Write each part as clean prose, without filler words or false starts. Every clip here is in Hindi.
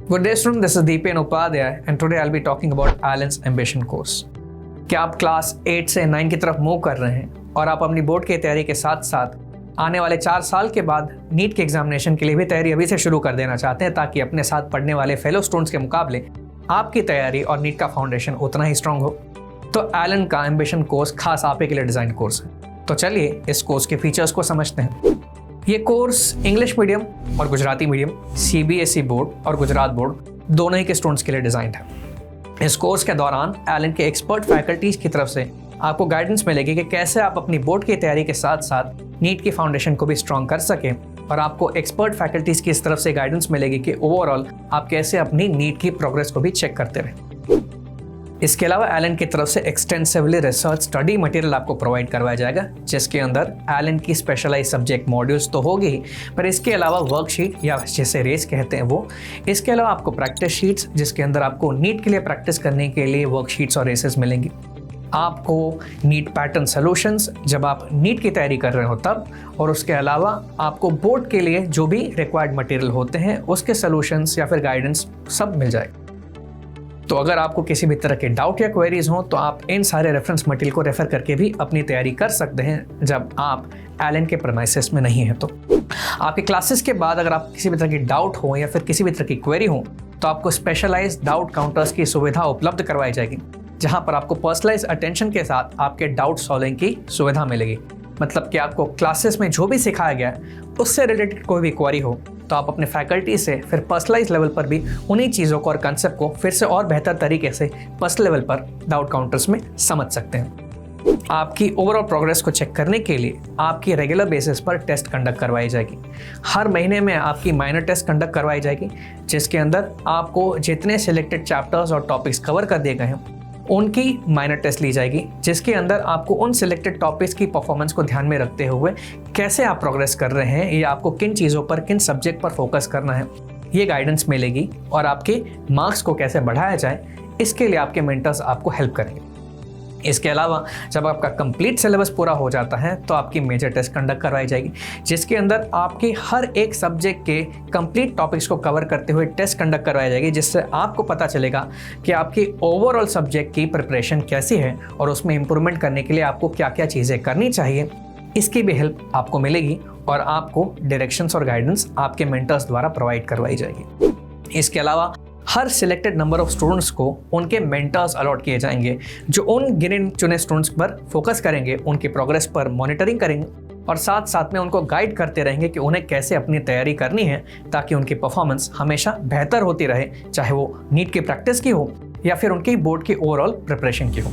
Good day student, this is Deepen Upadhyay and today I'll be talking about ALAN's Ambition course। क्या आप क्लास 8 से 9 की तरफ मूव कर रहे हैं और आप अपनी बोर्ड की तैयारी के साथ साथ आने वाले 4 साल के बाद नीट के एग्जामिनेशन के लिए भी तैयारी अभी से शुरू कर देना चाहते हैं ताकि अपने साथ पढ़ने वाले फेलो स्टूडेंट्स के मुकाबले आपकी तैयारी और नीट का फाउंडेशन उतना ही स्ट्रांग हो, तो एलन का एम्बिशन कोर्स खास आप ही के लिए डिज़ाइन कोर्स है। तो चलिए इस कोर्स के फीचर्स को समझते हैं। ये कोर्स इंग्लिश मीडियम और गुजराती मीडियम, CBSE बोर्ड और गुजरात बोर्ड दोनों ही के स्टूडेंट्स के लिए डिज़ाइन है। इस कोर्स के दौरान एलन के एक्सपर्ट फैकल्टीज़ की तरफ से आपको गाइडेंस मिलेगी कि कैसे आप अपनी बोर्ड की तैयारी के साथ साथ नीट की फाउंडेशन को भी स्ट्रॉन्ग कर सकें, और आपको एक्सपर्ट फैकल्टीज़ की इस तरफ से गाइडेंस मिलेगी कि ओवरऑल आप कैसे अपनी नीट की प्रोग्रेस को भी चेक करते रहें। इसके अलावा एलन की तरफ से एक्सटेंसिवली रिसर्च स्टडी मटेरियल आपको प्रोवाइड करवाया जाएगा, जिसके अंदर एलन की स्पेशलाइज सब्जेक्ट मॉड्यूल्स तो होगी ही, पर इसके अलावा वर्कशीट या जिसे रेस कहते हैं वो, इसके अलावा आपको प्रैक्टिस शीट्स जिसके अंदर आपको नीट के लिए प्रैक्टिस करने के लिए वर्कशीट्स और रेसेस मिलेंगी। आपको नीट पैटर्न सॉल्यूशंस जब आप नीट की तैयारी कर रहे हो तब, और उसके अलावा आपको बोर्ड के लिए जो भी रिक्वायर्ड मटेरियल होते हैं उसके सॉल्यूशंस या फिर गाइडेंस सब मिल जाएगा। तो अगर आपको किसी भी तरह के डाउट या क्वेरीज हों तो आप इन सारे रेफरेंस मटेरियल को रेफर करके भी अपनी तैयारी कर सकते हैं जब आप एलन के प्रेमाइसेस में नहीं हैं। तो आपके क्लासेस के बाद अगर आप किसी भी तरह की डाउट हो या फिर किसी भी तरह की क्वेरी हो तो आपको स्पेशलाइज्ड डाउट काउंटर्स की सुविधा उपलब्ध करवाई जाएगी, जहां पर आपको पर्सनलाइज अटेंशन के साथ आपके डाउट सॉल्विंग की सुविधा मिलेगी। मतलब कि आपको क्लासेस में जो भी सिखाया गया है उससे रिलेटेड कोई भी क्वेरी हो तो आप अपने फैकल्टी से फिर पर्सनलाइज लेवल पर भी उन्हीं चीज़ों को और कंसेप्ट को फिर से और बेहतर तरीके से पर्सनल लेवल पर डाउट काउंटर्स में समझ सकते हैं। आपकी ओवरऑल प्रोग्रेस को चेक करने के लिए आपकी रेगुलर बेसिस पर टेस्ट कंडक्ट करवाई जाएगी। हर महीने में आपकी माइनर टेस्ट कंडक्ट करवाई जाएगी, जिसके अंदर आपको जितने सिलेक्टेड चैप्टर्स और टॉपिक्स कवर कर दिए गए हैं उनकी माइनर टेस्ट ली जाएगी, जिसके अंदर आपको उन सिलेक्टेड टॉपिक्स की परफॉर्मेंस को ध्यान में रखते हुए कैसे आप प्रोग्रेस कर रहे हैं या आपको किन चीज़ों पर, किन सब्जेक्ट पर फोकस करना है, ये गाइडेंस मिलेगी। और आपके मार्क्स को कैसे बढ़ाया जाए इसके लिए आपके मेंटर्स आपको हेल्प करेंगे। इसके अलावा जब आपका कंप्लीट सिलेबस पूरा हो जाता है तो आपकी मेजर टेस्ट कंडक्ट करवाई जाएगी, जिसके अंदर आपके हर एक सब्जेक्ट के कंप्लीट टॉपिक्स को कवर करते हुए टेस्ट कंडक्ट करवाई जाएगी, जिससे आपको पता चलेगा कि आपकी ओवरऑल सब्जेक्ट की प्रिपरेशन कैसी है और उसमें इंप्रूवमेंट करने के लिए आपको क्या क्या चीज़ें करनी चाहिए, इसकी भी हेल्प आपको मिलेगी और आपको डायरेक्शंस और गाइडेंस आपके मेंटर्स द्वारा प्रोवाइड करवाई जाएगी। इसके अलावा हर सिलेक्टेड नंबर ऑफ स्टूडेंट्स को उनके मेंटर्स अलॉट किए जाएंगे, जो उन गिने चुने स्टूडेंट्स पर फोकस करेंगे, उनकी प्रोग्रेस पर मॉनिटरिंग करेंगे और साथ साथ में उनको गाइड करते रहेंगे कि उन्हें कैसे अपनी तैयारी करनी है ताकि उनकी परफॉर्मेंस हमेशा बेहतर होती रहे, चाहे वो नीट की प्रैक्टिस की हो या फिर उनकी बोर्ड की ओवरऑल प्रिपरेशन की हो।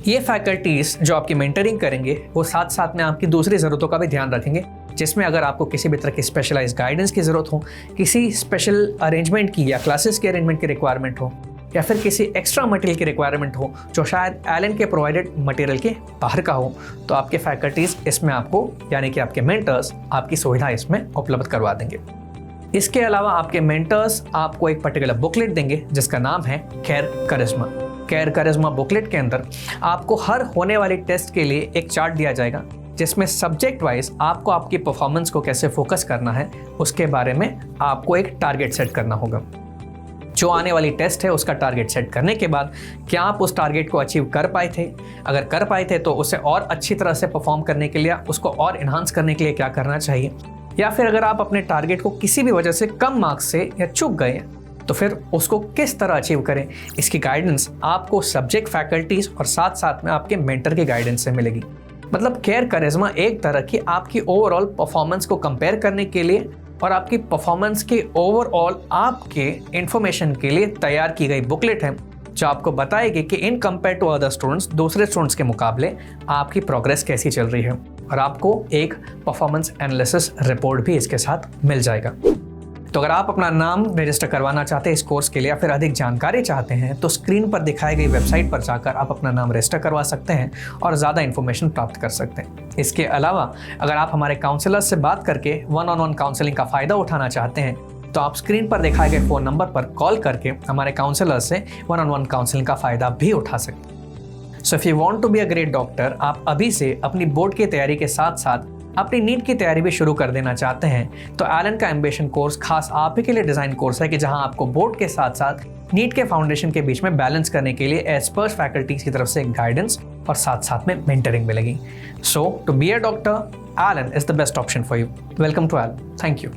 ये फैकल्टीज़ जो आपकी मेंटरिंग करेंगे वो साथ साथ में आपकी दूसरी ज़रूरतों का भी ध्यान रखेंगे, जिसमें अगर आपको किसी भी तरह की स्पेशलाइज्ड गाइडेंस की ज़रूरत हो, किसी स्पेशल अरेंजमेंट की या क्लासेस के अरेंजमेंट की रिक्वायरमेंट हो, या फिर किसी एक्स्ट्रा मटेरियल की रिक्वायरमेंट हो जो शायद एलन के प्रोवाइडेड मटेरियल के बाहर का हो, तो आपके फैकल्टीज़ इसमें आपको यानी कि आपके मेंटर्स आपकी सुविधा इसमें उपलब्ध करवा देंगे। इसके अलावा आपके मेंटर्स आपको एक पर्टिकुलर बुकलेट देंगे जिसका नाम है केयर करिश्मा। केयर करिश्मा बुकलेट के अंदर आपको हर होने वाली टेस्ट के लिए एक चार्ट दिया जाएगा, जिसमें सब्जेक्ट वाइज आपको आपकी परफॉर्मेंस को कैसे फोकस करना है उसके बारे में आपको एक टारगेट सेट करना होगा। जो आने वाली टेस्ट है उसका टारगेट सेट करने के बाद क्या आप उस टारगेट को अचीव कर पाए थे, अगर कर पाए थे तो उसे और अच्छी तरह से परफॉर्म करने के लिए, उसको और इन्हांस करने के लिए क्या करना चाहिए, या फिर अगर आप अपने टारगेट को किसी भी वजह से कम मार्क्स से या चूक गए तो फिर उसको किस तरह अचीव करें, इसकी गाइडेंस आपको सब्जेक्ट फैकल्टीज और साथ साथ में आपके मेंटर के गाइडेंस से मिलेगी। मतलब केयर करिश्मा एक तरह की आपकी ओवरऑल परफॉर्मेंस को कंपेयर करने के लिए और आपकी परफॉर्मेंस के ओवरऑल आपके इंफॉर्मेशन के लिए तैयार की गई बुकलेट है, जो आपको बताएगी कि in compare to other students, दूसरे स्टूडेंट्स के मुकाबले आपकी प्रोग्रेस कैसी चल रही है, और आपको एक परफॉर्मेंस एनालिसिस रिपोर्ट भी इसके साथ मिल जाएगा। तो अगर आप अपना नाम रजिस्टर करवाना चाहते हैं इस कोर्स के लिए या फिर अधिक जानकारी चाहते हैं तो स्क्रीन पर दिखाई गई वेबसाइट पर जाकर आप अपना नाम रजिस्टर करवा सकते हैं और ज़्यादा इन्फॉर्मेशन प्राप्त कर सकते हैं। इसके अलावा अगर आप हमारे काउंसलर से बात करके 1-on-1 काउंसलिंग का फ़ायदा उठाना चाहते हैं तो आप स्क्रीन पर दिखाए गए फ़ोन नंबर पर कॉल करके हमारे काउंसलर से 1-on-1 काउंसलिंग का फ़ायदा भी उठा सकते हैं। So if you want to be a great doctor, आप अभी से अपनी बोर्ड की तैयारी के साथ साथ अपनी नीट की तैयारी भी शुरू कर देना चाहते हैं तो एलन का एम्बिशन कोर्स खास आप ही के लिए डिजाइन कोर्स है कि जहां आपको बोर्ड के साथ साथ नीट के फाउंडेशन के बीच में बैलेंस करने के लिए एक्सपर्ट फैकल्टीज की तरफ से गाइडेंस और साथ साथ में मेंटरिंग मिलेगी। So to be a doctor, Allen is the best option for you. Welcome to Allen. Thank you.